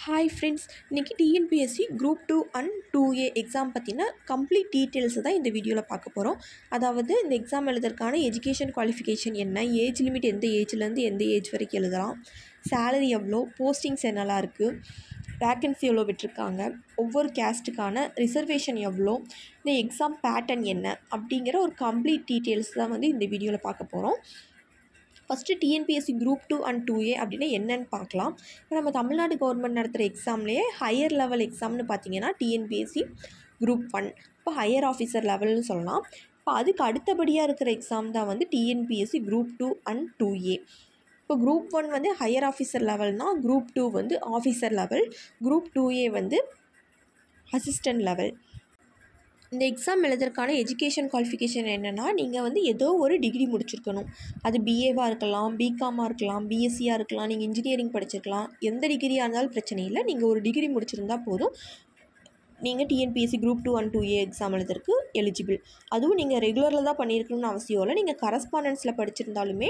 Hi friends, இன்றைக்கி TNPSC group 2 and 2A exam பற்றின complete details தான் இந்த வீடியோவில் பார்க்க போகிறோம். அதாவது இந்த எக்ஸாம் எழுதுறதுக்கான எஜுகேஷன் குவாலிஃபிகேஷன் என்ன, ஏஜ் லிமிட் எந்த ஏஜ்லேருந்து எந்த ஏஜ் வரைக்கும் எழுதலாம், சேலரி எவ்வளோ, போஸ்டிங்ஸ் என்னெல்லாம் இருக்குது, வேக்கன்சி எவ்வளோ விட்டுருக்காங்க, ஒவ்வொரு கேஸ்ட்டுக்கான ரிசர்வேஷன் எவ்வளோ, இந்த எக்ஸாம் பேட்டர்ன் என்ன அப்படிங்கிற ஒரு கம்ப்ளீட் டீட்டெயில்ஸ் தான் வந்து இந்த வீடியோவில் பார்க்க போகிறோம். First TNPSC group 2 and 2A அப்படின்னா என்னென்னு பார்க்கலாம். இப்போ நம்ம தமிழ்நாடு கவர்மெண்ட் நடத்துகிற எக்ஸாம்லேயே ஹையர் லெவல் எக்ஸாம்னு பார்த்தீங்கன்னா டிஎன்பிஎஸ்சி குரூப் 1, இப்போ ஹையர் ஆஃபீஸர் லெவல்னு சொல்லலாம். இப்போ அதுக்கு அடுத்தபடியாக இருக்கிற எக்ஸாம் தான் வந்து டிஎன்பிஎஸ்சி குரூப் 2 அண்ட் 2A. இப்போ குரூப் 1 வந்து ஹையர் ஆஃபீஸர் லெவல்னால் குரூப் 2 வந்து ஆஃபீஸர் லெவல், குரூப் 2A வந்து அசிஸ்டன்ட் லெவல். இந்த எக்ஸாம் எழுதுறதுக்கான எஜுகேஷன் குவாலிஃபிகேஷன் என்னென்னா, நீங்கள் வந்து ஏதோ ஒரு டிகிரி முடிச்சிருக்கணும். அது பிஏவாக இருக்கலாம், பிகாமாக இருக்கலாம், பிஎஸ்சியாக இருக்கலாம், நீங்கள் இன்ஜினியரிங் படிச்சிருக்கலாம். எந்த டிகிரியாக இருந்தாலும் பிரச்சனை இல்லை. நீங்கள் ஒரு டிகிரி முடிச்சிருந்தால் போதும், நீங்கள் TNPSC group 2 and 2A exam எழுதுறதுக்கு எலிஜிபிள். அதுவும் நீங்கள் ரெகுலரில் தான் பண்ணியிருக்கணும்னு அவசியம் இல்லை. நீங்கள் கரஸ்பாண்டன்ஸில் படிச்சிருந்தாலுமே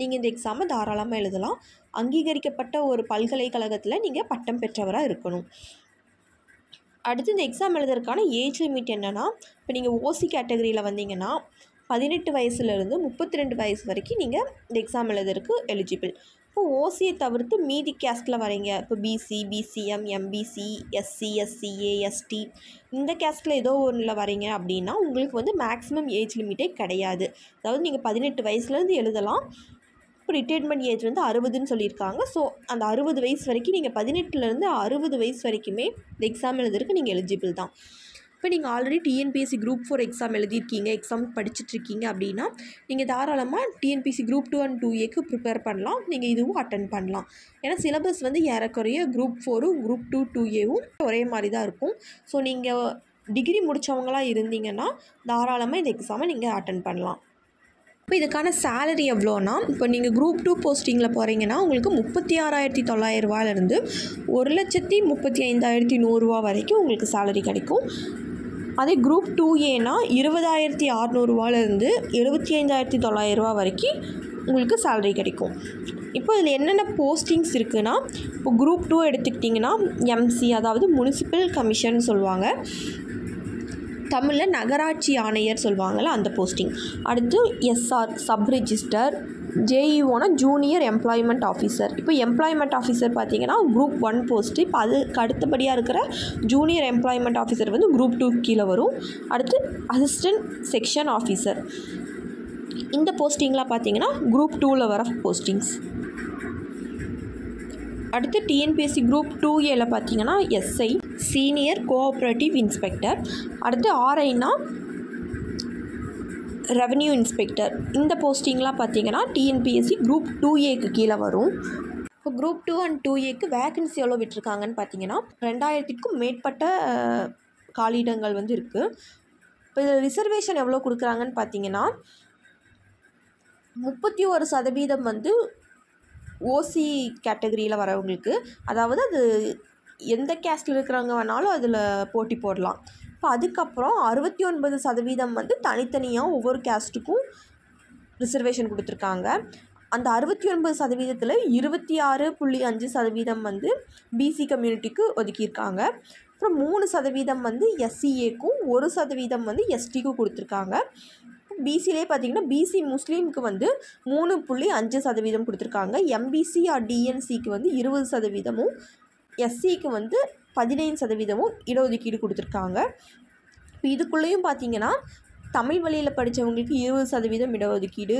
நீங்கள் இந்த எக்ஸாமை தாராளமாக எழுதலாம். அங்கீகரிக்கப்பட்ட ஒரு பல்கலைக்கழகத்தில் நீங்கள் பட்டம் பெற்றவராக இருக்கணும். அடுத்து இந்த எக்ஸாம் எழுதுறதுக்கான ஏஜ் லிமிட் என்னென்னா, இப்போ நீங்கள் ஓசி கேட்டகரியில் வந்தீங்கன்னா 18 வயசுலேருந்து 32 வயசு வரைக்கும் நீங்கள் இந்த எக்ஸாம் எழுதுறதுக்கு எலிஜிபிள். இப்போ ஓசியை தவிர்த்து மீதி கேஸ்ட்டில் வரீங்க, இப்போ BC, BCM, MBC, SC, SCA, ST, இந்த கேஸ்ட்டில் ஏதோ ஒன்றில் வரீங்க அப்படின்னா உங்களுக்கு வந்து மேக்ஸிமம் ஏஜ் லிமிட்டே கிடையாது. அதாவது நீங்கள் 18 வயசுலேருந்து எழுதலாம். இப்போ ரிட்டையர்மெண்ட் ஏஜ் வந்து 60ன்னு சொல்லியிருக்காங்க. ஸோ அந்த 60 வயசு வரைக்கும் நீங்கள் 18லேருந்து 60 வயசு வரைக்குமே இந்த எக்ஸாம் எழுதுறதுக்கு நீங்கள் எலிஜிபிள் தான். இப்போ நீங்கள் ஆல்ரெடி டிஎன்பிஎஸ்சி குரூப் 4 எக்ஸாம் எழுதியிருக்கீங்க, எக்ஸாம் படிச்சுட்ருக்கீங்க அப்படின்னா நீங்கள் தாராளமாக டிஎன்பிஎஸ்சி குரூப் 2 அண்ட் 2Aக்கு ப்ரிப்பேர் பண்ணலாம். நீங்கள் இதுவும் அட்டன் பண்ணலாம். ஏன்னா சிலபஸ் வந்து ஏறக்குறைய குரூப் 4ம் குரூப் 2 2Aவும் ஒரே மாதிரி தான் இருக்கும். ஸோ நீங்கள் டிகிரி முடித்தவங்களாக இருந்தீங்கன்னா தாராளமாக இந்த எக்ஸாமை நீங்கள் அட்டன் பண்ணலாம். இப்போ இதுக்கான சேலரி எவ்வளோனா, இப்போ நீங்கள் குரூப் 2 போஸ்டிங்கில் போகிறீங்கன்னா உங்களுக்கு 36,900 ரூபாயிலேருந்து 1,35,100 வரைக்கும் உங்களுக்கு சேலரி கிடைக்கும். அதே குரூப் 2Aனா 20,600 ரூபாயிலேருந்து 75,900 வரைக்கும் உங்களுக்கு சேலரி கிடைக்கும். இப்போ இதில் என்னென்ன போஸ்டிங்ஸ் இருக்குதுன்னா, இப்போ குரூப் 2 எடுத்துக்கிட்டிங்கன்னா எம்சி, அதாவது முனிசிபல் கமிஷன் சொல்லுவாங்க, தமிழில் நகராட்சி ஆணையர் சொல்லுவாங்கள்ல அந்த போஸ்டிங். அடுத்து எஸ்ஆர் சப் ரிஜிஸ்டர், ஜேஇஓனா ஜூனியர் எம்ப்ளாய்மெண்ட் ஆஃபீஸர். இப்போ எம்ப்ளாய்மெண்ட் ஆஃபீஸர் பார்த்தீங்கன்னா குரூப் 1 போஸ்ட்டு. இப்போ அதுக்கு அடுத்தபடியாக இருக்கிற ஜூனியர் எம்ப்ளாய்மெண்ட் ஆஃபீஸர் வந்து குரூப் 2 கீழே வரும். அடுத்து அசிஸ்டன்ட் செக்ஷன் ஆஃபீஸர். இந்த போஸ்டிங்லாம் பார்த்தீங்கன்னா குரூப் 2ல் வர போஸ்டிங்ஸ். அடுத்து டிஎன்பிஎஸ்சி குரூப் 2Aல பார்த்தீங்கன்னா எஸ்ஐ, சீனியர் கோஆப்ரேட்டிவ் இன்ஸ்பெக்டர். அடுத்து ஆர்ஐனா ரெவன்யூ இன்ஸ்பெக்டர். இந்த போஸ்டிங்லாம் பார்த்தீங்கன்னா டிஎன்பிஎஸ்சி குரூப் 2Aக்கு கீழே வரும். இப்போ குரூப் 2 அண்ட் 2Aக்கு வேக்கன்சி எவ்வளோ விட்டுருக்காங்கன்னு பார்த்தீங்கன்னா 2000க்கும் மேற்பட்ட காலியிடங்கள் வந்து இருக்குது. இப்போ இதில் ரிசர்வேஷன் எவ்வளோ கொடுக்குறாங்கன்னு பார்த்தீங்கன்னா 31% வந்து ஓசி கேட்டகரியில் வரவங்களுக்கு, அதாவது அது எந்த கேஸ்ட்டில் இருக்கிறவங்க வேணாலும் அதில் போட்டி போடலாம். இப்போ அதுக்கப்புறம் 69% வந்து தனித்தனியாக ஒவ்வொரு கேஸ்ட்டுக்கும் ரிசர்வேஷன் கொடுத்துருக்காங்க. அந்த 69%ல் 26.5% வந்து பிசி கம்யூனிட்டிக்கு ஒதுக்கியிருக்காங்க. அப்புறம் 3% வந்து எஸ்சிஏக்கும் 1% வந்து எஸ்டிக்கும் கொடுத்துருக்காங்க. பிசிலே பார்த்தீங்கன்னா பிசி முஸ்லீமுக்கு வந்து 3.5% கொடுத்துருக்காங்க. எம்பிசி ஆர் டிஎன்சிக்கு வந்து 20%, எஸ்சிக்கு வந்து 15% இடஒதுக்கீடு கொடுத்துருக்காங்க. இப்போ இதுக்குள்ளேயும் பார்த்தீங்கன்னா தமிழ் வழியில் படித்தவங்களுக்கு 20% இடஒதுக்கீடு,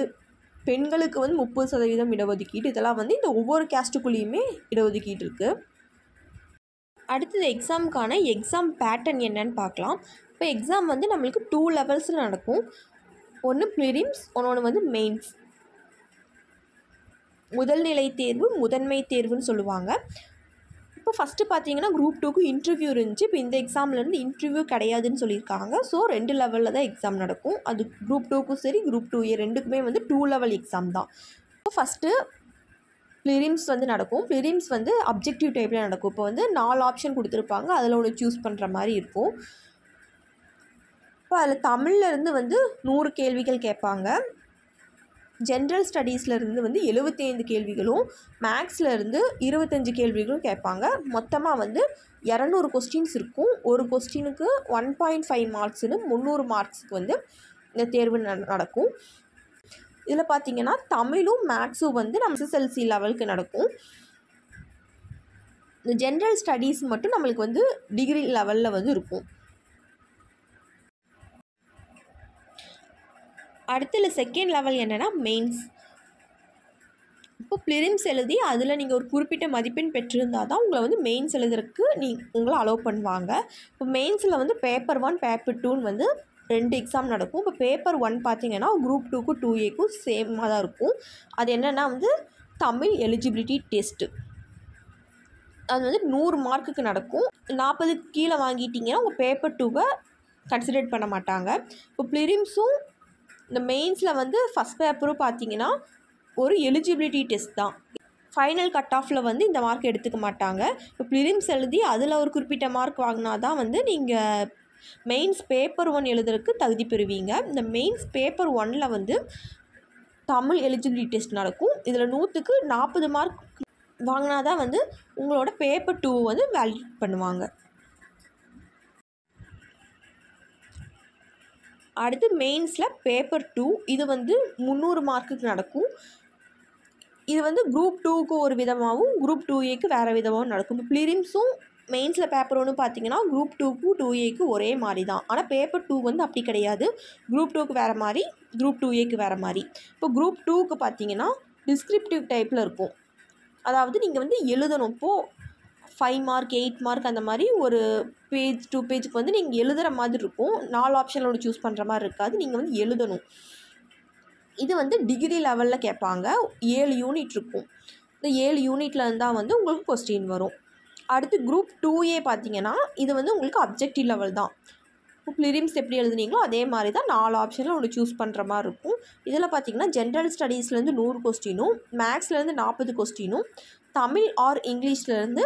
பெண்களுக்கு வந்து 30% இடஒதுக்கீடு, இதெல்லாம் வந்து இந்த ஒவ்வொரு கேஸ்ட்டுக்குள்ளேயுமே இடஒதுக்கீடு இருக்குது. அடுத்தது எக்ஸாமுக்கான எக்ஸாம் பேட்டர்ன் என்னன்னு பார்க்கலாம். இப்போ எக்ஸாம் வந்து நம்மளுக்கு 2 லெவல்ஸில் நடக்கும். ஒன்று ப்ரிலிம்ஸ், ஒன்று வந்து மெயின்ஸ். முதல்நிலை தேர்வு, முதன்மை தேர்வுன்னு சொல்லுவாங்க. இப்போ ஃபஸ்ட்டு பார்த்தீங்கன்னா குரூப் 2க்கு இன்டர்வியூ இருந்துச்சு. இப்போ இந்த எக்ஸாம்லேருந்து இன்டர்வியூ கிடையாதுன்னு சொல்லியிருக்காங்க. ஸோ 2 லெவலில் தான் எக்ஸாம் நடக்கும். அது குரூப் 2க்கும் சரி குரூப் 2A ரெண்டுக்குமே வந்து 2 லெவல் எக்ஸாம் தான். இப்போ ஃபஸ்ட்டு ப்ரிலிம்ஸ் வந்து நடக்கும். ப்ரிலிம்ஸ் வந்து அப்ஜெக்டிவ் டைப்பில் நடக்கும். இப்போ வந்து 4 ஆப்ஷன் கொடுத்துருப்பாங்க, அதில் ஒன்று சூஸ் பண்ணுற மாதிரி இருக்கும். இப்போ அதில் தமிழ்லேருந்து வந்து 100 கேள்விகள் கேட்பாங்க. ஜென்ரல் ஸ்டடீஸ்லேருந்து வந்து 75 கேள்விகளும், மேக்ஸ்லேருந்து 25 கேள்விகளும் கேட்பாங்க. மொத்தமாக வந்து 200 கொஸ்டின்ஸ் இருக்கும். ஒரு கொஸ்டினுக்கு 1.5 மார்க்ஸ்னு 300 மார்க்ஸுக்கு வந்து இந்த தேர்வு நடக்கும். இதில் பார்த்திங்கன்னா தமிழும் மேக்ஸும் வந்து நம்ம SSLC லெவலுக்கு நடக்கும். இந்த ஜென்ரல் ஸ்டடீஸ் மட்டும் நம்மளுக்கு வந்து டிகிரி லெவலில் வந்து இருக்கும். அடுத்து செகண்ட் லெவல் என்னென்னா மெயின்ஸ். இப்போ ப்ளிரிம்ஸ் எழுதி அதில் நீங்கள் ஒரு குறிப்பிட்ட மதிப்பெண் பெற்றிருந்தால் தான் உங்களை வந்து மெயின்ஸ் எழுதுறதுக்கு உங்களை அலோவ் பண்ணுவாங்க. இப்போ மெயின்ஸில் வந்து பேப்பர் 1 பேப்பர் 2ன்னு வந்து 2 எக்ஸாம் நடக்கும். இப்போ பேப்பர் 1 பார்த்திங்கன்னா குரூப் 2க்கும் 2Aக்கும் சேமாக தான் இருக்கும். அது என்னென்னா வந்து தமிழ் எலிஜிபிலிட்டி டெஸ்ட்டு. அது வந்து 100 மார்க்குக்கு நடக்கும். 40 கீழே வாங்கிட்டிங்கன்னா உங்கள் பேப்பர் 2வை கன்சிடர் பண்ண மாட்டாங்க. இப்போ ப்ளிரிம்ஸும் இந்த மெயின்ஸில் வந்து ஃபஸ்ட் பேப்பரும் பார்த்திங்கன்னா ஒரு எலிஜிபிலிட்டி டெஸ்ட் தான். ஃபைனல் கட் ஆஃபில் வந்து இந்த மார்க் எடுத்துக்க மாட்டாங்க. இப்போ ப்ளிரிம்ஸ் எழுதி அதில் ஒரு குறிப்பிட்ட மார்க் வாங்கினா தான் வந்து நீங்கள் மெயின்ஸ் பேப்பர் 1 எழுதுறதுக்கு தகுதி பெறுவீங்க. இந்த மெயின்ஸ் பேப்பர் 1ல் வந்து தமிழ் எலிஜிபிலிட்டி டெஸ்ட் நடக்கும். இதில் 100க்கு 40 மார்க் வாங்கினா தான் வந்து உங்களோட பேப்பர் 2 வந்து வேலிட் பண்ணுவாங்க. அடுத்து மெயின்ஸில் பேப்பர் 2 இது வந்து 300 மார்க்குக்கு நடக்கும். இது வந்து குரூப் 2க்கு ஒரு விதமாகவும் குரூப் 2Aக்கு வேறு விதமாகவும் நடக்கும். இப்போ ப்ளிரிம்ஸும் மெயின்ஸில் பேப்பர் 1 பார்த்திங்கன்னா குரூப் 2க்கும் 2Aக்கு ஒரே மாதிரி தான். ஆனால் பேப்பர் 2 வந்து அப்படி கிடையாது. குரூப் 2க்கு வேறு மாதிரி, குரூப் 2Aக்கு வேறு மாதிரி. இப்போ குரூப் 2க்கு பார்த்திங்கன்னா டிஸ்கிரிப்டிவ் டைப்பில் இருக்கும். அதாவது நீங்கள் வந்து எழுதணும். இப்போது 5 மார்க் 8 மார்க் அந்த மாதிரி ஒரு பேஜ் 2 பேஜுக்கு வந்து நீங்கள் எழுதுகிற மாதிரி இருக்கும். 4 ஆப்ஷனோட சூஸ் பண்ணுற மாதிரி இருக்காது. நீங்கள் வந்து எழுதணும். இது வந்து டிகிரி லெவலில் கேட்பாங்க. 7 யூனிட் இருக்கும். இந்த 7 யூனிட்டில் இருந்தால் வந்து உங்களுக்கு கொஸ்டின் வரும். அடுத்து குரூப் 2A பார்த்திங்கன்னா இது வந்து உங்களுக்கு அப்ஜெக்டிவ் லெவல் தான். இப்போ ப்ளிரிம்ஸ் எப்படி எழுதுனீங்களோ அதே மாதிரி தான் 4 ஆப்ஷனில் ஒன்று சூஸ் பண்ணுற மாதிரி இருக்கும். இதில் பார்த்திங்கன்னா ஜென்ரல் ஸ்டடீஸ்லேருந்து 100 கொஸ்டினும், மேக்ஸ்லேருந்து 40 கொஸ்டினும், தமிழ் ஆர் இங்கிலீஷ்லேருந்து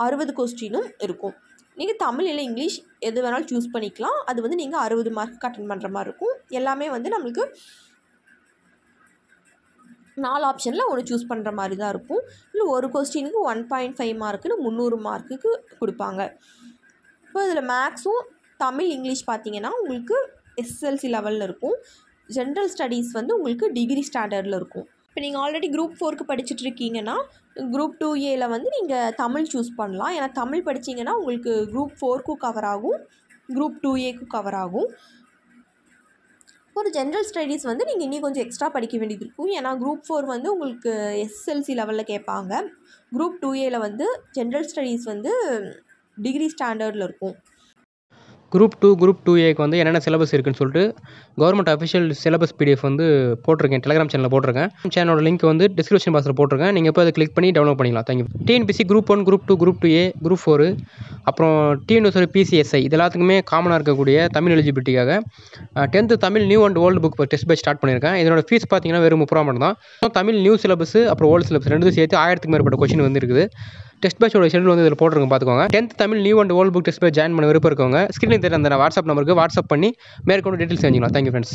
60 கொஸ்டினும் இருக்கும். நீங்கள் தமிழ் இல்லை இங்கிலீஷ் எது வேணாலும் சூஸ் பண்ணிக்கலாம். அது வந்து நீங்கள் 60 மார்க் அட்டென்ட் பண்ணுற மாதிரி இருக்கும். எல்லாமே வந்து நம்மளுக்கு 4 ஆப்ஷனில் ஒன்று சூஸ் பண்ணுற மாதிரி தான் இருக்கும். இல்லை ஒரு கொஸ்டினுக்கு 1.5 மார்க்குன்னு 300 மார்க்குக்கு கொடுப்பாங்க. இப்போ இதில் மேக்ஸும் தமிழ் இங்கிலீஷ் பார்த்திங்கன்னா உங்களுக்கு SSLC லெவலில் இருக்கும். ஜென்ரல் ஸ்டடீஸ் வந்து உங்களுக்கு டிகிரி ஸ்டாண்டர்டில் இருக்கும். இப்போ நீங்கள் ஆல்ரெடி குரூப் 4க்கு படிச்சுட்ருக்கீங்கன்னா குரூப் 2Aவில் வந்து நீங்கள் தமிழ் சூஸ் பண்ணலாம். ஏன்னா தமிழ் படித்தீங்கன்னா உங்களுக்கு குரூப் 4க்கும் கவர் ஆகும், குரூப் 2Aக்கும் கவர் ஆகும். ஒரு ஜென்ரல் ஸ்டடீஸ் வந்து நீங்கள் இன்னும் கொஞ்சம் எக்ஸ்ட்ரா படிக்க வேண்டியது இருக்கும். ஏன்னா குரூப் 4 வந்து உங்களுக்கு SSLC லெவலில் கேட்பாங்க. குரூப் 2Aவில் வந்து ஜென்ரல் ஸ்டடீஸ் வந்து டிகிரி ஸ்டாண்டர்டில் இருக்கும். குரூப் 2 குரூப் 2Aக்கு வந்து என்னென்ன சிலபஸ் இருக்குன்னு சொல்லிட்டு கவர்மெண்ட் அஃபிஷியல் சிலபஸ் PDF வந்து போட்டிருக்கேன். டெலிகிராம் சேனலில் போட்டிருக்கேன். சேனலோட லிங்க் வந்து டிஸ்கிரிப்ஷன் பாக்ஸில் போட்டிருக்கேன். நீங்கள் இப்போ அதை கிளிக் பண்ணி டவுன்லோட் பண்ணிக்கலாம். Thank you. TNPSC group 1 group 2 group 2A group 4 அப்புறம் TNPSC PCSI இது எல்லாத்துக்குமே காமனாக இருக்கக்கூடிய தமிழ் எலிஜிபிலிட்டிக்காக 10th Tamil new and old book test batch start பண்ணியிருக்கேன். இதனோட ஃபீஸ் பார்த்தீங்கன்னா வெறும் 30 ரூபா மட்டும் தான். தமிழ் நியூ சிலபஸ் அப்புறம் ஓல்டு சிலபஸ் ரெண்டும் சேர்த்து 1000க்கு மேற்பட்ட கொஸ்டின் வந்து இருக்குது. டெஸ்ட் பேட்சோட ஷெட்யூல் வந்து இதில் போட்டிருக்கோம், பார்த்துக்கோங்க. 10th Tamil new and old book test batch join பண்ண விருப்பம் இருக்கவங்க ஸ்க்ரீனில் தெரிஞ்ச அந்த வாட்ஸ்அப் நம்பருக்கு வாட்ஸ்அப் பண்ணி மேற்கொண்டு டீட்டெயில்ஸ் தெரிஞ்சுக்கலாம். Thank you friends.